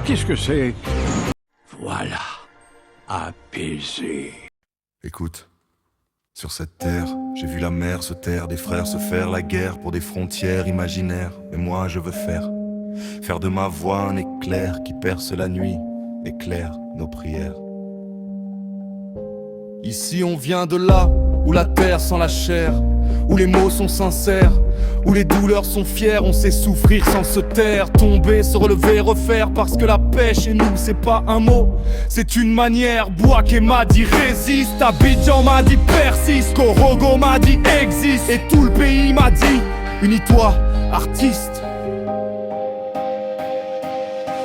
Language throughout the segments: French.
Qu'est-ce que c'est? Voilà, apaisé. Écoute, sur cette terre, j'ai vu la mer se taire, des frères se faire la guerre pour des frontières imaginaires. Mais moi je veux faire de ma voix un éclair qui perce la nuit, éclaire nos prières. Ici on vient de là, où la terre sent la chair, où les mots sont sincères, où les douleurs sont fières. On sait souffrir sans se taire, tomber, se relever, refaire. Parce que la paix chez nous c'est pas un mot, c'est une manière. Bouaké m'a dit résiste, Abidjan m'a dit persiste, Korogo m'a dit existe, et tout le pays m'a dit unis-toi, artiste.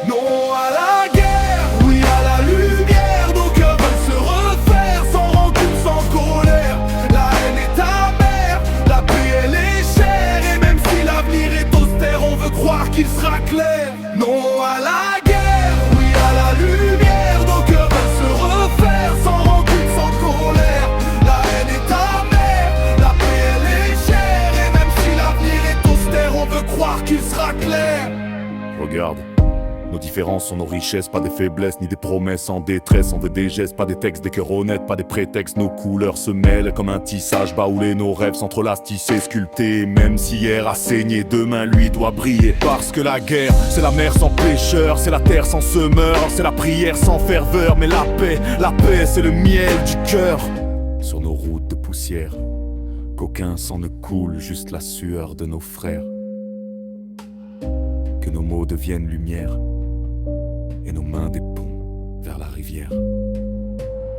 Non à la guerre, oui à la lumière. Nos cœurs veulent se refaire, sans rancune, sans colère. La haine est amère, la paix elle est chère. Et même si l'avenir est austère, on veut croire qu'il sera clair. Non à la guerre, oui à la lumière. Nos cœurs veulent se refaire, sans rancune, sans colère. La haine est amère, la paix elle est chère. Et même si l'avenir est austère, on veut croire qu'il sera clair. Regarde, nos différences sont nos richesses, pas des faiblesses ni des promesses en détresse. On veut des gestes, pas des textes, des cœurs honnêtes, pas des prétextes. Nos couleurs se mêlent comme un tissage baoulé. Nos rêves s'entrelacent, tissés, sculptés. Même si hier a saigné, demain lui doit briller. Parce que la guerre, c'est la mer sans pêcheur, c'est la terre sans semeur, c'est la prière sans ferveur. Mais la paix c'est le miel du cœur. Sur nos routes de poussière, qu'aucun sang ne coule, juste la sueur de nos frères. Que nos mots deviennent lumière et nos mains des ponts vers la rivière.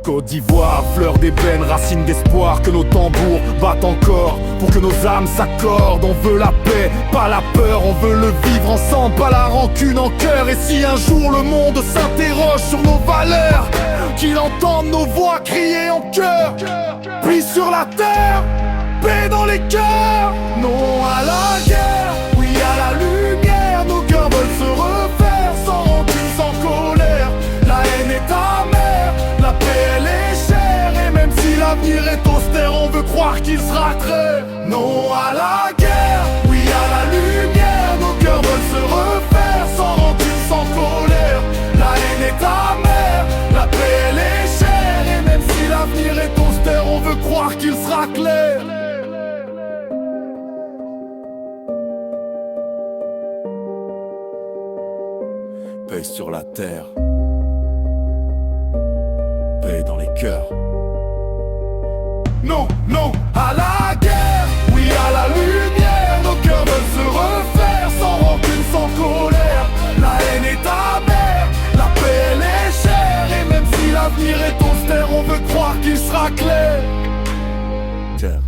Côte d'Ivoire, fleur d'ébène, racine d'espoir. Que nos tambours battent encore pour que nos âmes s'accordent. On veut la paix, pas la peur. On veut le vivre ensemble, pas la rancune en cœur. Et si un jour le monde s'interroge sur nos valeurs, qu'il entende nos voix crier en chœur. Paix sur la terre, paix dans les cœurs. Non à la guerre, oui à la lumière. Nos cœurs veulent se refaire, sans rancune, sans colère. La haine est amère, la paix elle est chère. Et même si l'avenir est austère, on veut croire qu'il sera très. Non à la guerre, oui à la lumière. Nos cœurs veulent se refaire, sans rancune, sans colère. La haine est amère, la paix elle est chère. Et même si l'avenir est austère, on veut croire qu'il sera clair. Paix sur la terre, paix dans les cœurs. Non, non à la guerre, oui à la lumière. Nos cœurs veulent se refaire, sans rancune, sans colère. La haine est amère, la paix elle est chère. Et même si l'avenir est austère, on veut croire qu'il sera clair. Terre.